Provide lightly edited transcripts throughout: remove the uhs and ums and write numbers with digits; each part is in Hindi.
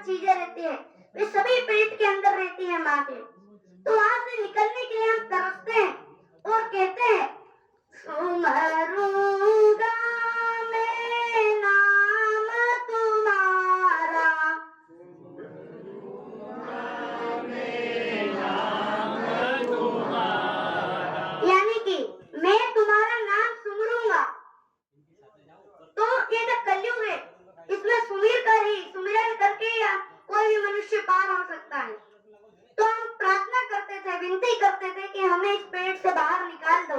चीजें रहती है वे सभी पेट के अंदर रहती है माँ के। तो वहां से निकलने के लिए हम तरसते हैं और कहते हैं सुमरूंगा मैं नाम तुम्हारा, यानी कि मैं तुम्हारा नाम सुमरूंगा। तो ये जो कलयुग है इसमें सुमिरन करके या कोई भी मनुष्य पार हो सकता है। तो हम प्रार्थना करते थे, विनती करते थे कि हमें इस पेट से बाहर निकाल दो,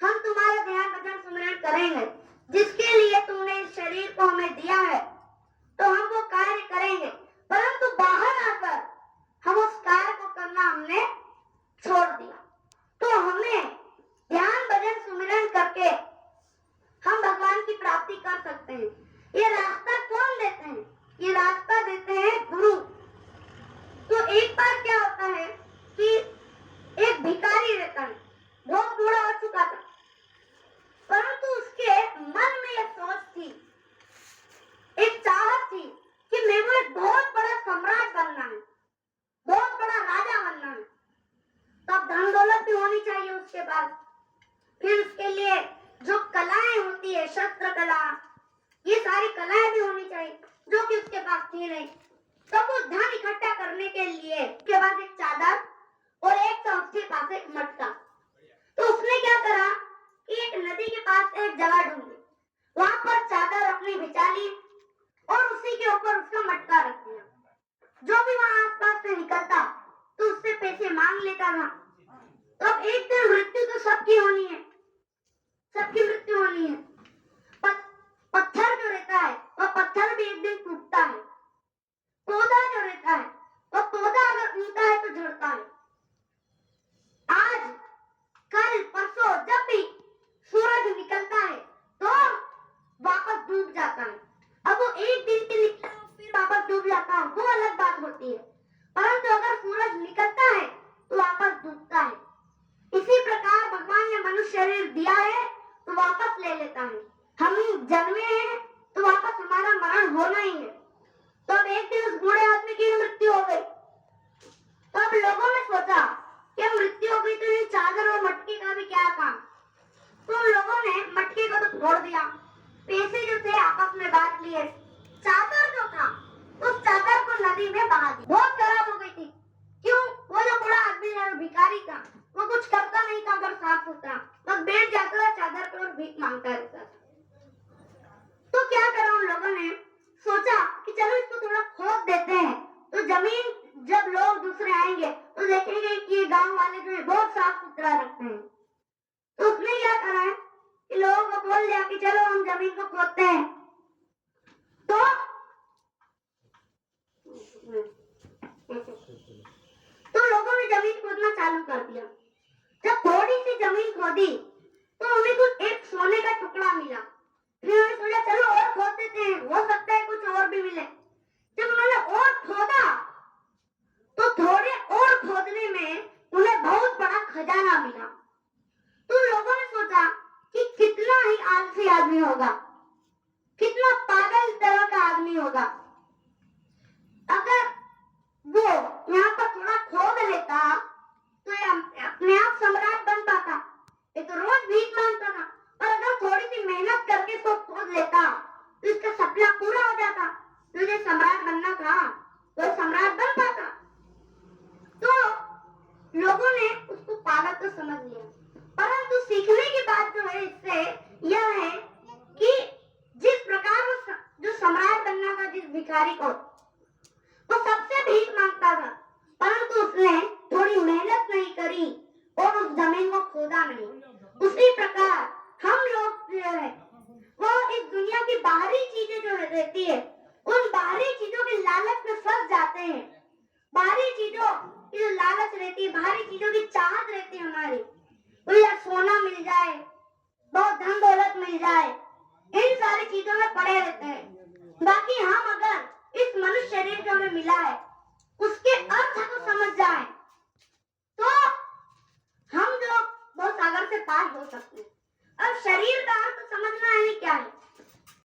हम तुम्हारा ध्यान भजन सुमिरन करेंगे, जिसके लिए तुमने इस शरीर को हमें दिया है तो हम वो कार्य करेंगे। परंतु बाहर आकर हम उस कार्य को करना हमने छोड़ दिया। तो हमें ध्यान भजन सुमिरन करके हम भगवान की प्राप्ति कर सकते हैं। ये रास्ता कौन देते हैं? ये रास्ता देते हैं गुरु। तो एक बार क्या होता है कि एक भिखारी रहता है, बहुत बूढ़ा हो चुका था, परंतु उसके मन में यह सोच थी, एक चाहत थी कि मैं वो एक बहुत बड़ा सम्राट बनना है, बहुत बड़ा राजा बनना है। तब धन दौलत भी होनी चाहिए उसके पास, फिर उसके लिए जो कलाएं होती है, शस्त्र कला, ये सारी कलाएं भी होनी चाहिए, जो कि उसके पास थी नहीं। तब वो धन इकट्ठा करने के लिए उसके पास एक चादर और एक था उसके पास एक मटका। तो उसने क्या करा कि एक नदी के पास एक जगह ढूंढी, वहां पर चादर अपनी बिछा ली और उसी के ऊपर उसका मटका रख दिया। जो भी वहां आसपास से निकलता तो उससे पैसे मांग लेता था। तो अब एक दिन मृत्यु तो सबकी होनी है, सबकी मृत्यु होनी है। पत्थर जो रहता है वह पत्थर भी एक दिन टूटता है। पौधा जो रहता है वह पौधा अगर उगता है तो झड़ता है। आज कल परसों जब भी सूरज निकलता है तो वापस डूब जाता है। अब वो एक दिन के निकला फिर वापस डूब जाता है, वो अलग बात होती है, परंतु अगर सूरज निकलता है तो वापस डूबता है। इसी प्रकार भगवान ने मनुष्य शरीर दिया है तो वापस ले लेता है। हम जन्मे हैं तो वापस हमारा मरण होना ही है। तो अब एक दिन उस बूढ़े आदमी की मृत्यु हो गई। तो अब लोगों ने सोचा कि मृत्यु हो गई तो ये चादर और मटके का भी क्या काम। तो लोगों ने मटके को तो छोड़ दिया, पैसे जो थे आपस में बांट लिए, चादर जो था उस चादर को नदी में बहा दिया। बहुत खराब हो गई थी। क्यों? वो जो बूढ़ा आदमी था, भिखारी था, वो कुछ करता नहीं था, अगर साफ सुथरा बस बैठ जाता था चादर पर और भीख मांगता रहता था। तो क्या करा उन लोगों ने, सोचा कि चलो इसको थोड़ा खोद देते हैं, तो जमीन जब लोग दूसरे आएंगे तो देखेंगे कि ये गांव वाले जो है बहुत साफ सुथरा रखते हैं। तो उसने क्या करा है कि लोगों को बोल दिया कि चलो हम जमीन को खोदते हैं। तो लोगों ने जमीन खोदना चालू कर दिया। जब थोड़ी सी जमीन खोदी तो उन्हें कुछ एक सोने का टुकड़ा मिला। फिर उन्होंने सोचा चलो और खोद देते हैं, हो सकता है कुछ और भी मिले। जब उन्होंने और खोदा तो थोड़े और खोदने में उन्हें बहुत बड़ा खजाना मिला। तो लोगों ने सोचा कि कितना ही आलसी आदमी होगा, कितना पागल तरह का आदमी होगा, अगर वो यहाँ पर थोड़ा खोद लेता तो ये अपने आप सम्राट बन पाता। ये तो रोज भीख मांगता था, पर अगर थोड़ी सी मेहनत करके इसको खोद लेता तो इसका सपना पूरा हो जाता। तुझे सम्राट बनना था तो सम्राट बन पाता। तो लोगों ने उसको पागल तो समझ लिया, परंतु सीखने की बात जो है इससे यह है कि जिस प्रकार वो जो सम्राट बनना था जिस भिखारी को, वो सबसे भीख मांगता था, परंतु उसने थोड़ी मेहनत नहीं करी और उस जमीन को खोदा नहीं। उसी प्रकार हम लोग जो है वो इस दुनिया की बाहरी चीजें जो रहती है उन बाहरी चीजों के लालच में फंस जाते हैं। बाहरी चीजों की जो लालच रहती है, बाहरी चीजों की चाहत रहती है हमारी, कोई सोना मिल जाए, बहुत धन दौलत मिल जाए, इन सारी चीजों में पड़े रहते हैं। बाकी हम अगर इस मनुष्य शरीर जो हमें मिला है उसके अर्थ को समझ जाए तो हम जो बहुत सागर से पार हो सकते हैं। अब शरीर का अर्थ समझ